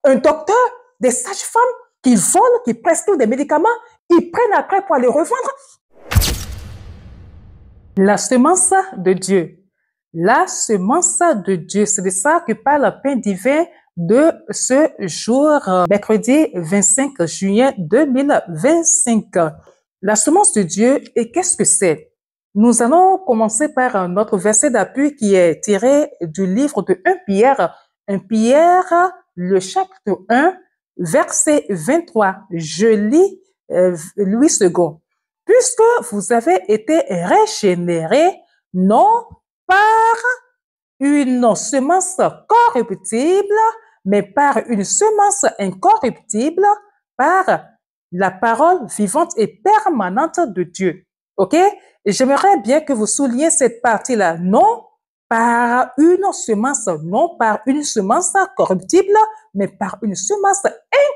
un docteur, des sages-femmes qui volent, qui prescrivent des médicaments, ils prennent après pour les revendre. La semence de Dieu. La semence de Dieu, c'est de ça que parle le pain divin de ce jour, mercredi 25 juillet 2025. La semence de Dieu, et qu'est-ce que c'est? Nous allons commencer par notre verset d'appui qui est tiré du livre de 1 Pierre. 1 Pierre, le chapitre 1, verset 23. Je lis Louis II. Puisque vous avez été régénérés, non par une semence corruptible, mais par une semence incorruptible, par la parole vivante et permanente de Dieu. OK? J'aimerais bien que vous souligniez cette partie-là. Non par une semence, non par une semence corruptible, mais par une semence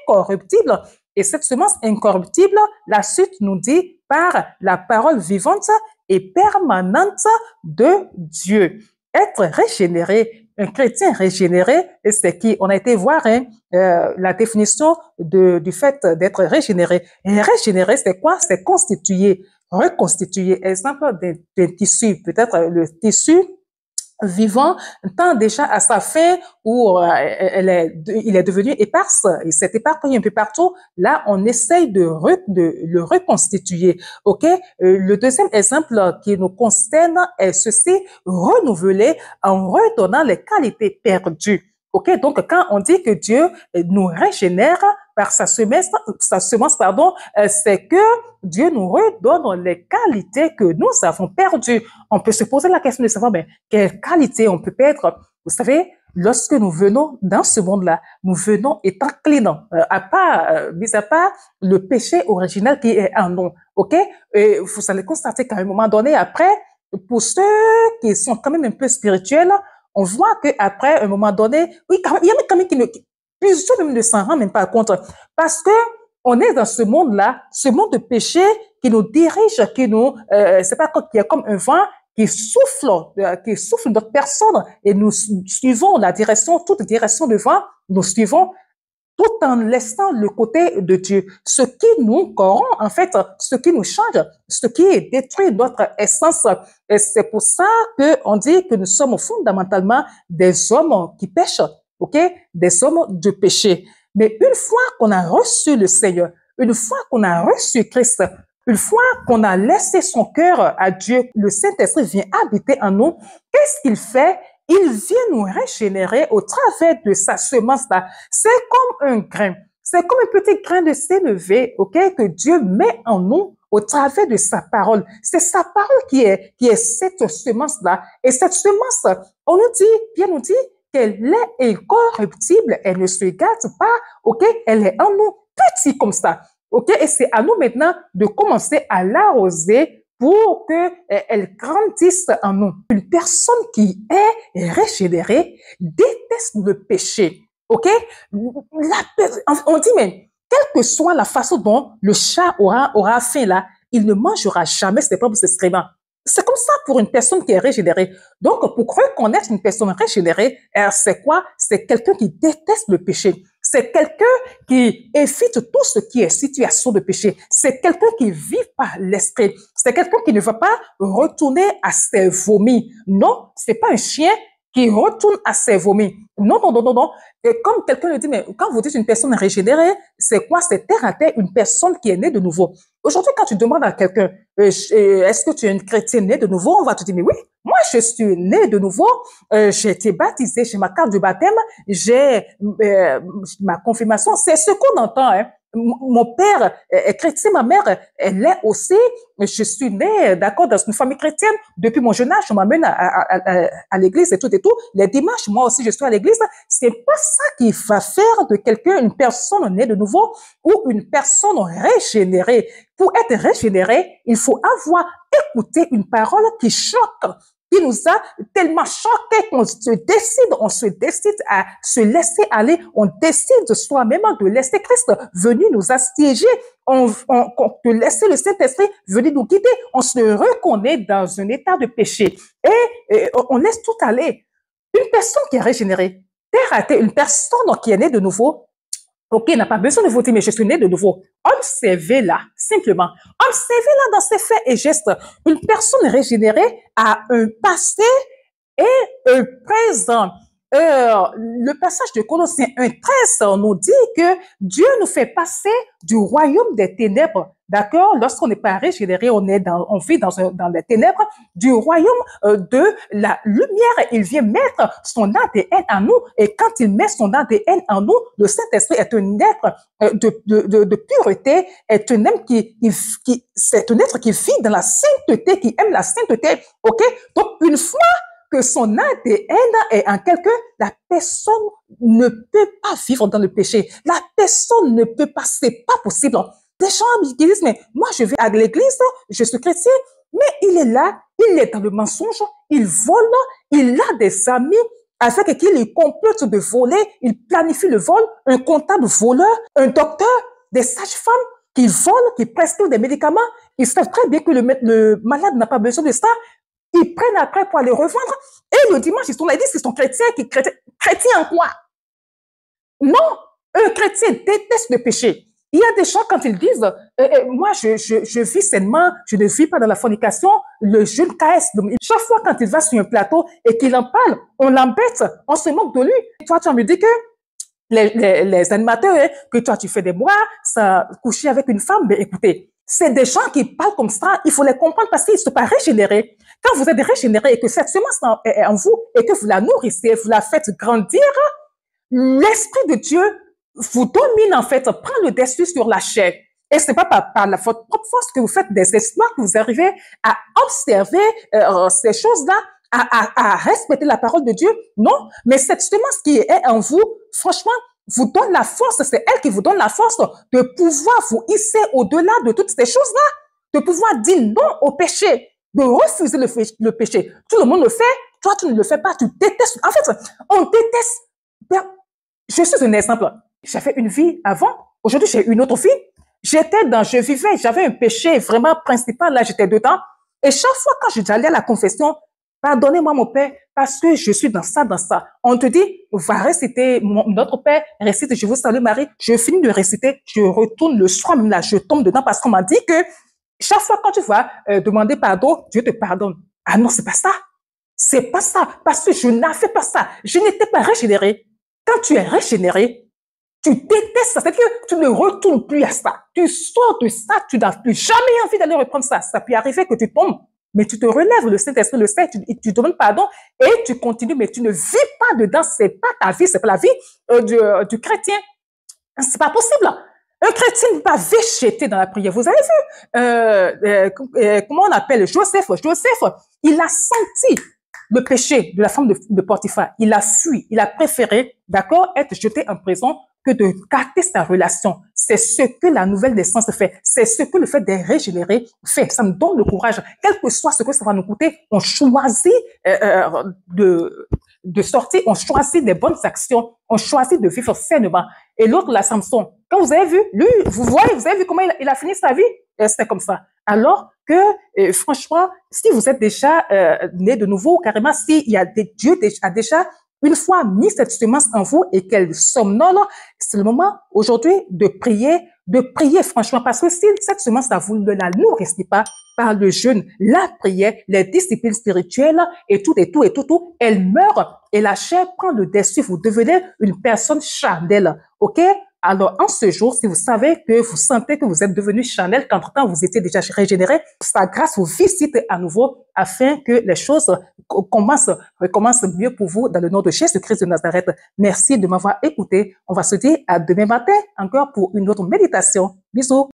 incorruptible. Et cette semence incorruptible, la suite nous dit par la parole vivante et permanente de Dieu. Être régénéré, un chrétien régénéré, c'est qui? On a été voir la définition du fait d'être régénéré. Et régénérer, c'est quoi? C'est constituer, reconstituer. Exemple d'un tissu, peut-être le tissu vivant tend déjà à sa fin où il est devenu éparse. Il s'est éparpillé un peu partout. Là, on essaye de le reconstituer. OK? Le deuxième exemple qui nous concerne est ceci, renouveler en redonnant les qualités perdues. OK? Donc, quand on dit que Dieu nous régénère par sa semence, c'est que Dieu nous redonne les qualités que nous avons perdues. On peut se poser la question de savoir, mais quelles qualités on peut perdre? Vous savez, lorsque nous venons dans ce monde-là, nous venons étant clean, mis à part le péché original qui est en nous. OK? Et vous allez constater qu'à un moment donné, après, pour ceux qui sont quand même un peu spirituels, on voit qu'après, un moment donné, oui, il y a quand même plusieurs même ne s'en rendent même pas compte. Parce que on est dans ce monde-là, ce monde de péché qui nous dirige, c'est pas qui est comme un vent qui souffle notre personne et nous suivons la direction, toute direction de vent, nous suivons tout en laissant le côté de Dieu. Ce qui nous corrompt, en fait, ce qui nous change, ce qui détruit notre essence. Et c'est pour ça qu'on dit que nous sommes fondamentalement des hommes qui pêchent, OK? Des hommes de péché. Mais une fois qu'on a reçu le Seigneur, une fois qu'on a reçu Christ, une fois qu'on a laissé son cœur à Dieu, le Saint-Esprit vient habiter en nous, qu'est-ce qu'il fait? Il vient nous régénérer au travers de sa semence-là. C'est comme un grain. C'est comme un petit grain de sélevé, OK, que Dieu met en nous au travers de sa parole. C'est sa parole qui est cette semence-là. Et cette semence, on nous dit, bien nous dit, qu'elle est incorruptible, elle ne se gâte pas, OK, elle est en nous, petit comme ça. OK, et c'est à nous maintenant de commencer à l'arroser pour qu'elle grandisse en nous. Une personne qui est régénérée déteste le péché. OK? On dit, mais quelle que soit la façon dont le chat aura faim là, il ne mangera jamais ses propres excréments. C'est comme ça pour une personne qui est régénérée. Donc, pour reconnaître une personne régénérée, c'est quoi? C'est quelqu'un qui déteste le péché. C'est quelqu'un qui évite tout ce qui est situation de péché. C'est quelqu'un qui vit par l'esprit. C'est quelqu'un qui ne va pas retourner à ses vomis. Non, c'est pas un chien qui retourne à ses vomis. Non, non, non, non, non. Et comme quelqu'un le dit, mais quand vous dites une personne régénérée, c'est quoi? C'est terre à terre, une personne qui est née de nouveau. Aujourd'hui, quand tu demandes à quelqu'un, est-ce que tu es une chrétienne née de nouveau? On va te dire, mais oui, moi, je suis née de nouveau. J'ai été baptisée, j'ai ma carte de baptême, j'ai ma confirmation. C'est ce qu'on entend, hein. Mon père est chrétien, ma mère, elle l'est aussi. Je suis née, d'accord, dans une famille chrétienne. Depuis mon jeune âge, on m'amène à l'église et tout et tout. Les dimanches, moi aussi, je suis à l'église. C'est pas ça qui va faire de quelqu'un une personne née de nouveau ou une personne régénérée. Pour être régénéré, il faut avoir écouté une parole qui choque, qui nous a tellement choqués qu'on se décide à se laisser aller, on décide soi-même de laisser Christ venir nous assiéger, de laisser le Saint-Esprit venir nous guider, on se reconnaît dans un état de péché et on laisse tout aller. Une personne qui est régénérée, terre à terre, une personne qui est née de nouveau, OK, n'a pas besoin de vous dire, mais je suis né de nouveau. Observez là, simplement. Observez là dans ses faits et gestes. Une personne régénérée a un passé et un présent. Le passage de Colossiens 1,13 nous dit que Dieu nous fait passer du royaume des ténèbres, d'accord? Lorsqu'on n'est pas régénéré, on vit dans les ténèbres, du royaume de la lumière. Il vient mettre son ADN en nous, et quand il met son ADN en nous, le Saint-Esprit est un être de pureté, est un être c'est un être qui vit dans la sainteté, qui aime la sainteté, ok? Donc, une fois que son ADN est en quelqu'un, la personne ne peut pas vivre dans le péché. La personne ne peut pas, c'est pas possible. Des gens qui disent, mais moi je vais à l'église, je suis chrétien, mais il est là, il est dans le mensonge, il vole, il a des amis avec qui il complote de voler, il planifie le vol, un comptable voleur, un docteur, des sages-femmes qui volent, qui prescrivent des médicaments. Ils savent très bien que le malade n'a pas besoin de ça. Ils prennent après pour aller revendre. Et le dimanche, ils sont là, ils disent qu'ils sont chrétiens. Chrétiens en quoi? Non, un chrétien déteste le péché. Il y a des gens, quand ils disent, moi, je vis sainement, je ne vis pas dans la fornication, le jeûne KS. Donc, chaque fois, quand il va sur un plateau et qu'il en parle, on l'embête, on se moque de lui. Toi, tu as me dit que les animateurs, hein, que toi, tu fais des bois, ça, coucher avec une femme, ben écoutez, c'est des gens qui parlent comme ça, il faut les comprendre parce qu'ils ne sont pas régénérés. Quand vous êtes régénéré et que cette semence est en vous et que vous la nourrissez, vous la faites grandir, l'Esprit de Dieu vous domine en fait, prend le dessus sur la chair. Et ce n'est pas par votre propre force que vous faites des exploits, que vous arrivez à observer ces choses-là, à respecter la parole de Dieu. Non, mais cette semence qui est en vous, franchement, vous donne la force, c'est elle qui vous donne la force de pouvoir vous hisser au-delà de toutes ces choses-là, de pouvoir dire non au péché, de refuser le péché. Tout le monde le fait, toi tu ne le fais pas, tu détestes. En fait, on déteste. Je suis un exemple. J'avais une vie avant, aujourd'hui j'ai une autre vie. Je vivais, j'avais un péché vraiment principal, là j'étais dedans. Et chaque fois quand j'allais à la confession, pardonnez-moi mon Père, parce que je suis dans ça, dans ça. On te dit, va réciter, notre Père récite, je vous salue Marie. Je finis de réciter, je retourne le soir même là, je tombe dedans parce qu'on m'a dit que chaque fois quand tu vas demander pardon, Dieu te pardonne. Ah non, c'est pas ça. C'est pas ça, parce que je n'avais pas ça. Je n'étais pas régénéré. Quand tu es régénéré, tu détestes ça, c'est-à-dire que tu ne retournes plus à ça. Tu sors de ça, tu n'as plus jamais envie d'aller reprendre ça. Ça peut arriver que tu tombes, mais tu te relèves, le Saint-Esprit le sait, tu demandes pardon et tu continues, mais tu ne vis pas dedans, c'est pas ta vie, c'est pas la vie du chrétien. C'est pas possible. Un chrétien ne peut pas végéter dans la prière. Vous avez vu, comment on appelle Joseph, il a senti le péché de la femme de Potiphar. Il a fui, il a préféré, d'accord, être jeté en prison que de garder sa relation. C'est ce que la nouvelle naissance fait. C'est ce que le fait d'être régénéré fait. Ça nous donne le courage. Quel que soit ce que ça va nous coûter, on choisit de sortir, on choisit des bonnes actions, on choisit de vivre sainement. Et l'autre, la Samson, quand vous avez vu, lui, vous avez vu comment il a fini sa vie? C'était comme ça. Alors que, franchement, si vous êtes déjà né de nouveau, carrément, si Dieu a déjà une fois mis cette semence en vous et qu'elle somnole, c'est le moment aujourd'hui de prier franchement, parce que si cette semence, vous ne la nourrissez pas par le jeûne, la prière, les disciplines spirituelles et tout, elle meurt et la chair prend le dessus. Vous devenez une personne charnelle, ok? Alors, en ce jour, si vous savez que vous sentez que vous êtes devenu charnel, qu'entre-temps vous étiez déjà régénéré, sa grâce vous visite à nouveau afin que les choses recommencent mieux pour vous dans le nom de Jésus-Christ de Nazareth. Merci de m'avoir écouté. On va se dire à demain matin encore pour une autre méditation. Bisous.